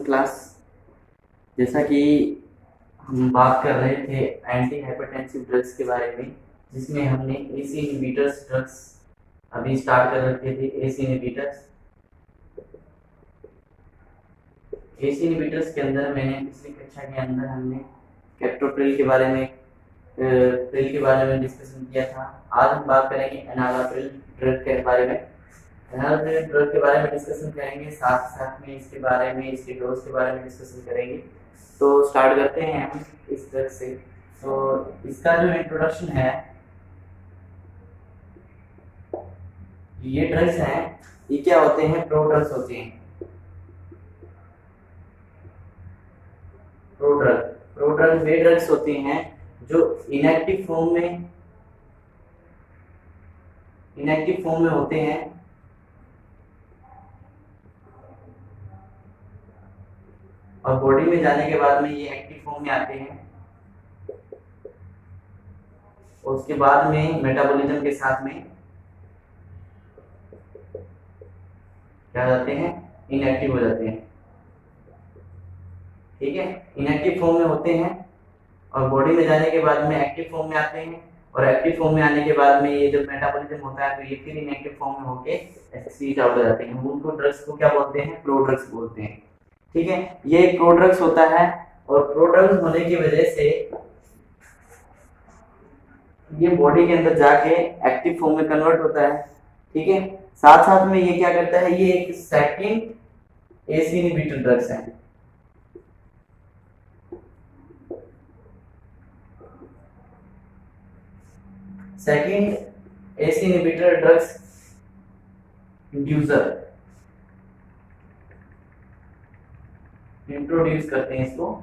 Class. जैसा कि हम बात कर रहे थे एंटी हाइपरटेंसिव ड्रग्स के बारे में, जिसमें हमने एसी इनहिबिटर्स ड्रग्स अभी स्टार्ट कर रखे थे। एसी इनहिबिटर्स के अंदर मैंने पिछली कक्षा के अंदर हमने कैप्टोप्रिल के बारे में डिस्कशन किया था। आज हम बात करेंगे एनालाप्रिल ड्रग के बारे में। एनालाप्रिल ड्रग के बारे में डिस्कशन करेंगे, साथ साथ में इसके बारे में, इसके डोज के बारे में डिस्कशन करेंगे। तो स्टार्ट करते हैं हम इस ड्रग से। तो इसका जो इंट्रोडक्शन है, ये ड्रग्स हैं, ये क्या होते हैं? प्रो ड्रग्स होते हैं। प्रो ड्रग वे ड्रग्स होते हैं जो इनएक्टिव फॉर्म में होते हैं और बॉडी में जाने के बाद में ये एक्टिव फॉर्म में आते हैं और उसके बाद में मेटाबॉलिज्म के साथ में क्या जाते हैं? इनएक्टिव हो जाते हैं। ठीक है, इनएक्टिव फॉर्म में होते हैं और बॉडी में जाने के बाद में एक्टिव फॉर्म में आते हैं और एक्टिव फॉर्म में आने के बाद में ये जब मेटाबॉलिज्म होता है तो ये फिर इनएक्टिव फॉर्म में होके एक्सक्रीट आउट हो जाते हैं। उनको ड्रग्स को क्या बोलते हैं? प्रो ड्रग्स बोलते हैं। ठीक है, ये एक प्रो ड्रग्स होता है और प्रो ड्रग्स होने की वजह से ये बॉडी के अंदर जाके एक्टिव फॉर्म में कन्वर्ट होता है। ठीक है, साथ साथ में ये क्या करता है? ये एक सेकंड एसी इनहिबिटर ड्रग्स है। Second AC inhibitor drugs inducer introduce करते हैं इसको।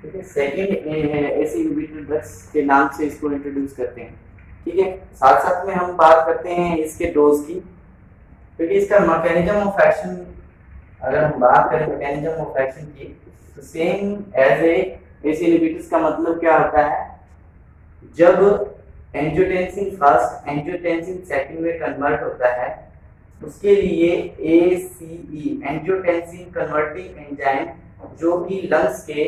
ठीक है, सेकंड एसी इनहिबिटर ड्रग्स के नाम से इसको इंट्रोड्यूस करते हैं। ठीक है, साथ साथ में हम बात करते हैं इसके डोज की, क्योंकि इसका मैकेनिज्म ऑफ एक्शन, अगर हम बात करें मैकेनिज्म ऑफ एक्शन की, तो same as ACE inhibitors का मतलब क्या होता है? जब एंजियोटेंसिन फर्स्ट एंजियोटेंसिन सेकंड में कन्वर्ट होता है, उसके लिए एसीई एंजियोटेंसिन कन्वर्टिंग एंजाइम, जो कि लंग्स के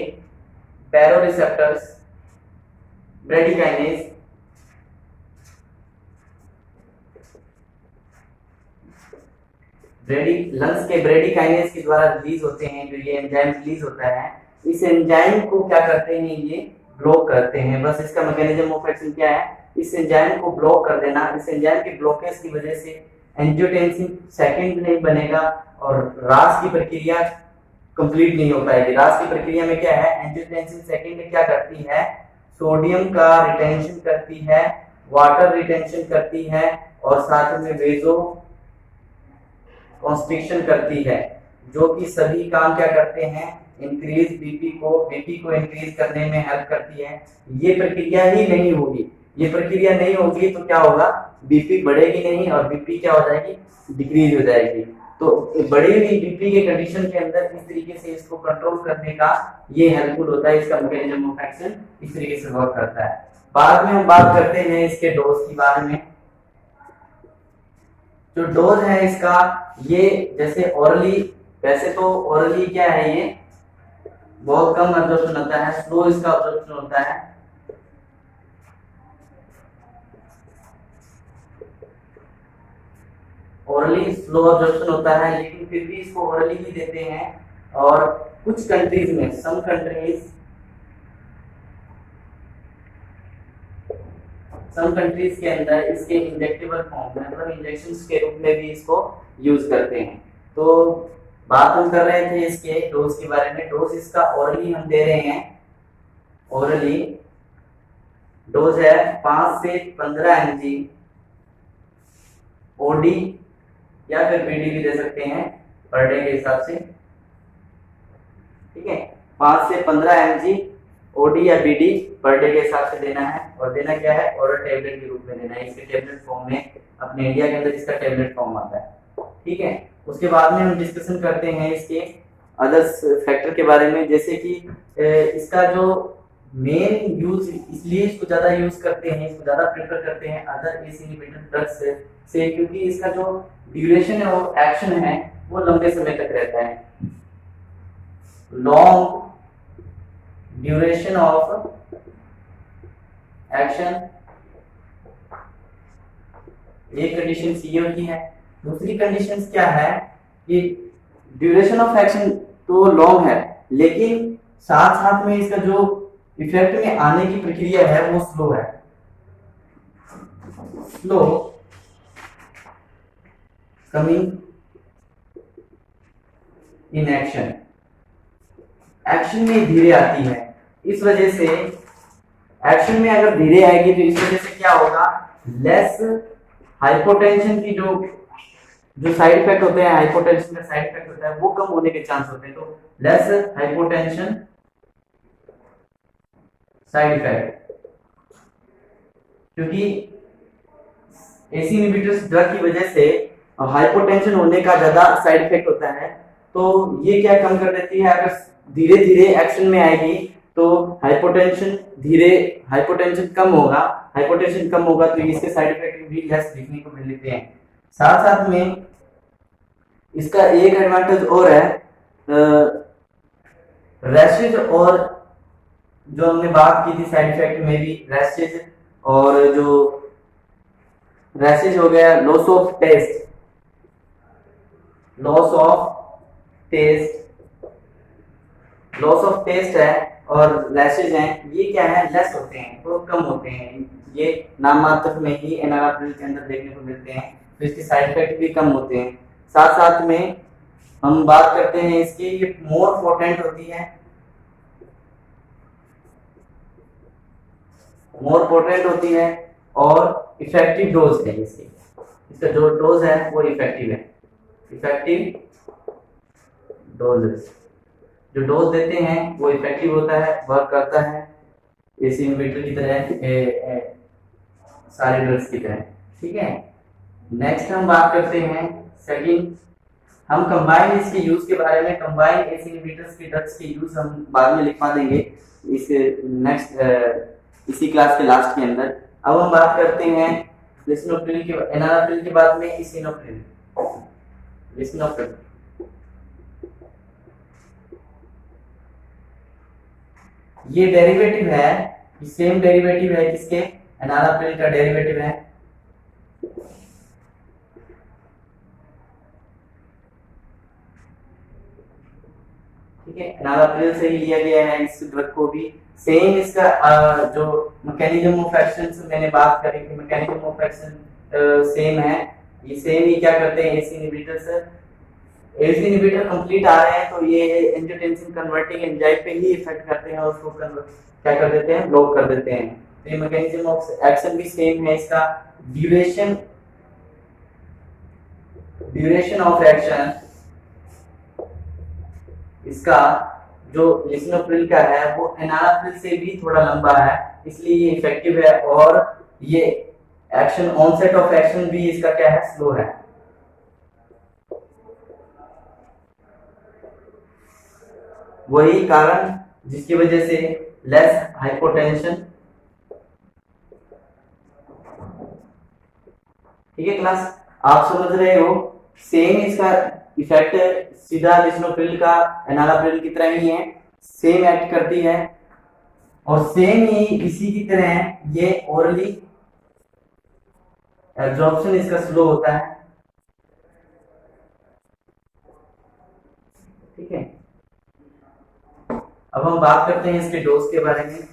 बैरोरिसेप्टर्स ब्रेडिकाइनेज लंग्स के ब्रेडिकाइनेज के द्वारा रिलीज होते हैं, जो ये एंजाइम रिलीज होता है, इस एंजाइम को क्या करते हैं? ये ब्लॉक करते हैं। बस इसका मैकेनिज्म ऑफ एक्शन क्या है? इस एंजाइम को ब्लॉक कर देना। इस एंजाइम के ब्लॉकेज की वजह से एंजियोटेंसिन सेकंड नहीं बनेगा और रास की प्रक्रिया कंप्लीट नहीं हो पाएगी। रास की प्रक्रिया में क्या है? एंजियोटेंसिन सेकंड क्या करती है? सोडियम का रिटेंशन करती है, वाटर रिटेंशन करती है और साथ में वेजो कॉन्स्ट्रिक्शन करती है, जो कि सभी काम क्या करते हैं? इंक्रीज बीपी को इंक्रीज करने में हेल्प करती है। ये प्रक्रिया ही नहीं होगी, ये प्रक्रिया नहीं होगी तो क्या होगा? बीपी बढ़ेगी नहीं और बीपी क्या हो जाएगी? डिक्रीज हो जाएगी। तो बढ़ी हुई बीपी के कंडीशन के अंदर इस तरीके से इसको कंट्रोल करने का ये हेल्पफुल होता है। इसका मैकेनिज्म ऑफ एक्शन इस तरीके से वर्क करता है। बाद में हम बात करते हैं इसके डोज के बारे में। जो डोज है इसका, ये जैसे ओरली, वैसे तो ओरली क्या है, ये बहुत कम अब्जॉर्प्शन होता है, स्लो इसका अब्जॉर्प्शन होता है। ओरली स्लो अब्जॉर्प्शन होता है, लेकिन फिर भी इसको ओरली ही देते हैं। और कुछ कंट्रीज में, सम कंट्रीज के अंदर इसके इंजेक्टेबल फॉर्म में, मतलब इंजेक्शंस के रूप में भी इसको यूज करते हैं। तो बात हम कर रहे थे इसके डोज के बारे में। डोज इसका ओरली हम दे रहे हैं। ओरली डोज है 5 से 15 mg ओडी या फिर बीडी भी दे सकते हैं पर डे के हिसाब से। ठीक है, 5 से 15 mg ओडी या बीडी पर डे के हिसाब से देना है। और देना क्या है? ओरल टेबलेट के रूप में देना है। इसके टेबलेट फॉर्म में, अपने इंडिया के अंदर इसका टेबलेट फॉर्म आता है। ठीक है, उसके बाद में हम डिस्कशन करते हैं इसके अदर्स फैक्टर के बारे में, जैसे कि इसका जो मेन यूज इसलिए इसको ज्यादा यूज करते हैं, इसको ज्यादा प्रेफर करते हैं अदर एसी इनहिबिटर ड्रग्स से क्योंकि इसका जो ड्यूरेशन है और एक्शन है वो लंबे समय तक रहता है। लॉन्ग ड्यूरेशन ऑफ एक्शन एक कंडीशन सी की है। दूसरी कंडीशन क्या है कि ड्यूरेशन ऑफ एक्शन तो लॉन्ग है लेकिन साथ साथ में इसका जो इफेक्ट में आने की प्रक्रिया है वो स्लो है। Slow coming in action, action में धीरे आती है। इस वजह से एक्शन में अगर धीरे आएगी तो इस वजह से क्या होगा, लेस हाइपोटेंशन की जो साइड इफेक्ट होते हैं, हाइपोटेंशन का साइड इफेक्ट होता है वो कम होने के चांस होते हैं। तो लेस हाइपोटेंशन साइड इफेक्ट, क्योंकि एसी इनहिबिटर्स ड्रग की वजह से हाइपोटेंशन होने का ज्यादा साइड इफेक्ट होता है। तो ये क्या कम कर देती है, अगर धीरे धीरे एक्शन में आएगी तो हाइपोटेंशन कम होगा, हाइपोटेंशन कम होगा तो इसके साइड इफेक्ट भी लेस दिखने को मिल लेते हैं। साथ साथ में इसका एक एडवांटेज और है, रैशेज और जो हमने बात की थी साइड इफेक्ट में भी रैशेज, और जो रैशेज हो गया loss of taste, loss of taste है और रैशेज हैं, ये क्या है लेस होते हैं, तो कम होते हैं। ये नाम मात्र में ही एनालाप्रिल के अंदर देखने को मिलते हैं, तो इसके साइड इफेक्ट भी कम होते हैं। साथ साथ में हम बात करते हैं इसकी, ये मोर पोटेंट होती है, मोर पोटेंट होती है और इफेक्टिव डोज है इसकी, इसका जो डोज है वो इफेक्टिव है। इफेक्टिव डोजेस, जो डोज देते हैं वो इफेक्टिव होता है, वर्क करता है एसी इनहिबिटर की तरह, सारे ड्रग्स की तरह। ठीक है, नेक्स्ट हम बात करते हैं सेकंड, हम कंबाइन इसके यूज के बारे में। कंबाइन एसी इनहिबिटर्स के ड्रग्स के यूज हम बाद में लिखवा देंगे इस नेक्स्ट इसी क्लास के लास्ट के अंदर। अब हम बात करते हैं लिसिनोप्रिल के, एनालाप्रिल के बाद में इसिनोप्रिल। लिसिनोप्रिल ये डेरिवेटिव है, सेम डेरिवेटिव है किसके, एनालाप्रिल का डेरिवेटिव है। ठीक है, एनालाप्रिल से ही लिया गया है इस ड्रग को भी। सेम इसका जो मैकेनिज्म ऑफ एक्शन मैंने बात करी थी, मैकेनिज्म ऑफ एक्शन सेम है। ये सेम ही क्या करते हैं ACE inhibitors, ACE inhibitor complete आ रहे हैं तो ये एंजियोटेंसिन कन्वर्टिंग एंजाइम पे ही इफेक्ट करते हैं, उसको क्या कर देते हैं, ब्लॉक कर देते हैं। तो ये मैकेनिज्म ऑफ एक्शन भी सेम है इसका। ड्यूरेशन ऑफ एक्शन इसका जो लिसिनोप्रिल का है वो एनालाप्रिल से भी थोड़ा लंबा है, इसलिए ये इफेक्टिव है। और ये एक्शन, ऑनसेट ऑफ एक्शन भी इसका क्या है, स्लो है। वही कारण जिसकी वजह से लेस हाइपोटेंशन। ठीक है क्लास, आप समझ रहे हो, सेम इसका इफेक्ट सीधा लिसिनोप्रिल का एनालाप्रिल की तरह ही है, सेम एक्ट करती है और सेम ही इसी की तरह ये ओरली एब्जॉर्प्शन इसका स्लो होता है। ठीक है, अब हम बात करते हैं इसके डोज के बारे में।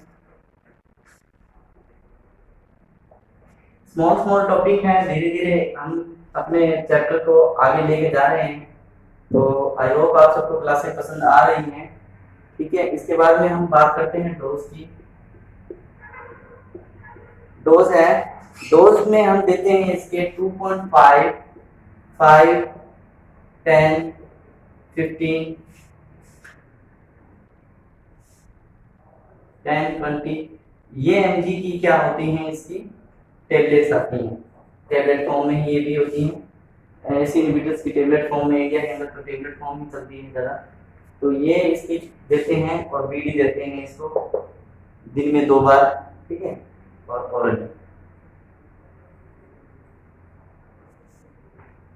स्मॉल टॉपिक है, धीरे धीरे हम अपने चैप्टर को आगे लेके जा रहे हैं, तो आई होप आप सबको क्लासें पसंद आ रही हैं। ठीक है, इसके बाद में हम बात करते हैं डोज की। डोज है, डोज में हम देते हैं इसके 2.5, 5, 10, 15, 10, 20। ये mg की क्या होती हैं, इसकी टेबलेट्स आती हैं, टेबलेट फॉर्म में ये भी होती हैं। एसी इनहिबिटर्स की टेबलेट फॉर्म में, इंडिया के अंदर तो टेबलेट फॉर्म ही चलती है ज़्यादा, तो ये इसकी देते हैं और बीडी देते हैं इसको। दिन में 2 बार, ठीक है, और ओरल।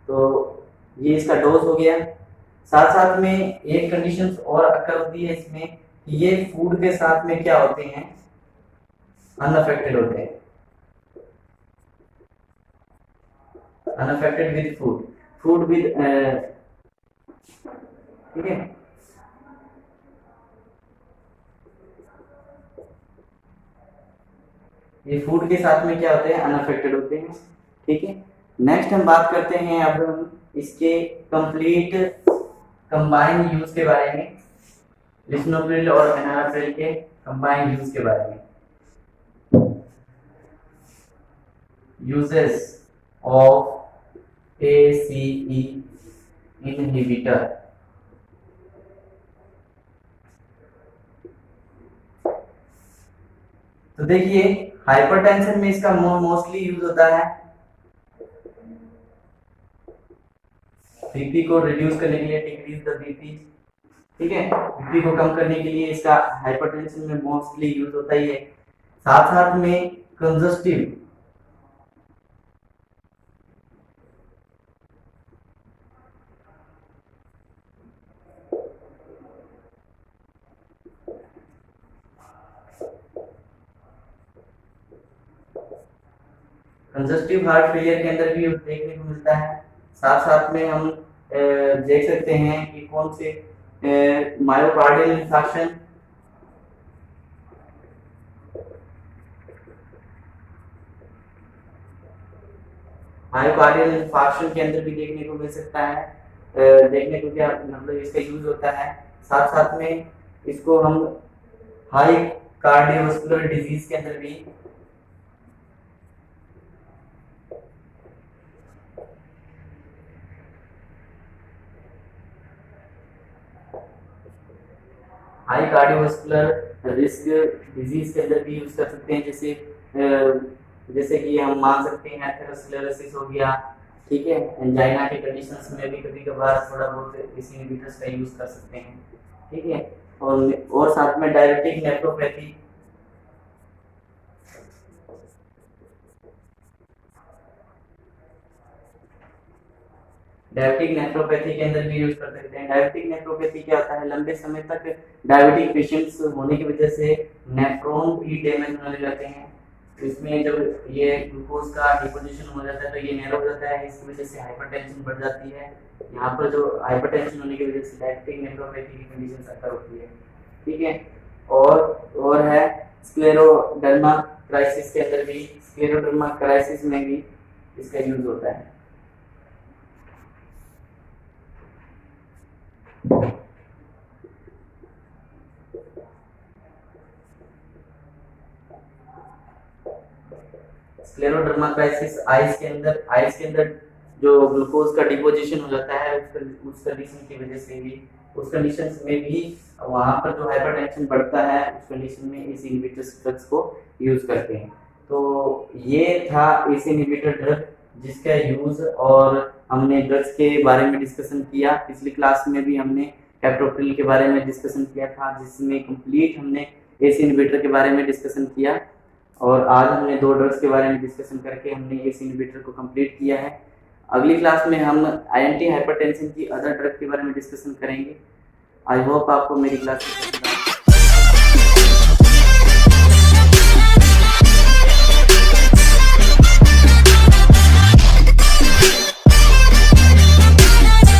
तो ये इसका डोज हो गया। साथ साथ में एक कंडीशन और अकर होती है इसमें कि ये फूड के साथ में क्या होते हैं, अनअफेक्टेड होते हैं, unaffected with food, food with, ठीक है। ये फूड के साथ में क्या होते हैं, अनअफेक्टेड होते हैं, ठीक है। नेक्स्ट हम बात करते हैं अब हम इसके कंप्लीट कंबाइन यूज के बारे में, लिस्नोप्रिल और एनाप्रिल के कंबाइन यूज के बारे में। Uses of ACE inhibitor. तो देखिए हाइपरटेंशन में इसका मोस्टली यूज होता है बीपी को रिड्यूस करने के लिए, डिक्रीज द बीपी, ठीक है, बीपी को कम करने के लिए इसका हाइपरटेंशन में मोस्टली यूज होता ही है। साथ साथ में कंजस्टिव, कंजस्टिव हार्ट फेलियर के अंदर भी देखने को मिलता है। साथ साथ में हम देख सकते हैं कि कौन से मायोकार्डियल इंफार्क्शन, मायोकार्डियल इंफार्क्शन के अंदर भी देखने को मिल सकता है, देखने को क्या मतलब इसका यूज होता है। साथ साथ में इसको हम हाई कार्डियोवास्कुलर डिजीज के अंदर भी, हाई कार्डियोवास्कुलर रिस्क डिजीज के अंदर भी यूज कर सकते हैं, जैसे कि हम मान सकते हैं एथेरोस्क्लेरोसिस हो गया, ठीक है, एंजाइना के कंडीशंस में भी कभी कभार थोड़ा बहुत इस इनहिबिटर्स का यूज कर सकते हैं, ठीक है। और साथ में डायबिटिक नेफ्रोपैथी, डायबिटिक नेफ्रोपैथी के अंदर भी यूज कर सकते हैं। डायबिटिक नेफ्रोपैथी क्या होता है, लंबे समय तक डायबिटिक पेशेंट्स होने की वजह से नेफ्रॉन भी डैमेज होने जाते हैं। तो इसमें जब ये ग्लूकोज का डिपोजिशन हो जाता है तो ये नैरो हो जाता है, इसकी वजह से हाइपरटेंशन बढ़ जाती है। यहाँ पर जो हाइपरटेंशन होने की वजह से डायबिटिक नेफ्रोपैथी की कंडीशन अकर होती है, ठीक है। और है स्क्लेरोडर्मा क्राइसिस के अंदर भी, स्क्लेरोडर्मा क्राइसिस में भी इसका यूज होता है। स्क्लेरोडर्मा क्राइसिस आइस के अंदर जो ग्लूकोज का डिपोजिशन हो जाता है उस कंडीशन की वजह से भी, उस कंडीशन में भी वहां पर जो हाइपरटेंशन बढ़ता है उस कंडीशन में इस इनहिबिटर ड्रग्स को यूज करते हैं। तो ये था इस इनहिबिटर ड्रग जिसका यूज, और हमने ड्रग्स के बारे में डिस्कशन किया। पिछली क्लास में भी हमने कैप्टोप्रिल के बारे में डिस्कशन किया था, जिसमें कंप्लीट हमने एस इनहिबिटर के बारे में डिस्कशन किया, और आज हमने 2 ड्रग्स के बारे में डिस्कशन करके हमने एस इनहिबिटर को कंप्लीट किया है। अगली क्लास में हम एंटी हाइपरटेंशन की अदर ड्रग के बारे में डिस्कशन करेंगे। आई होप आपको मेरी क्लास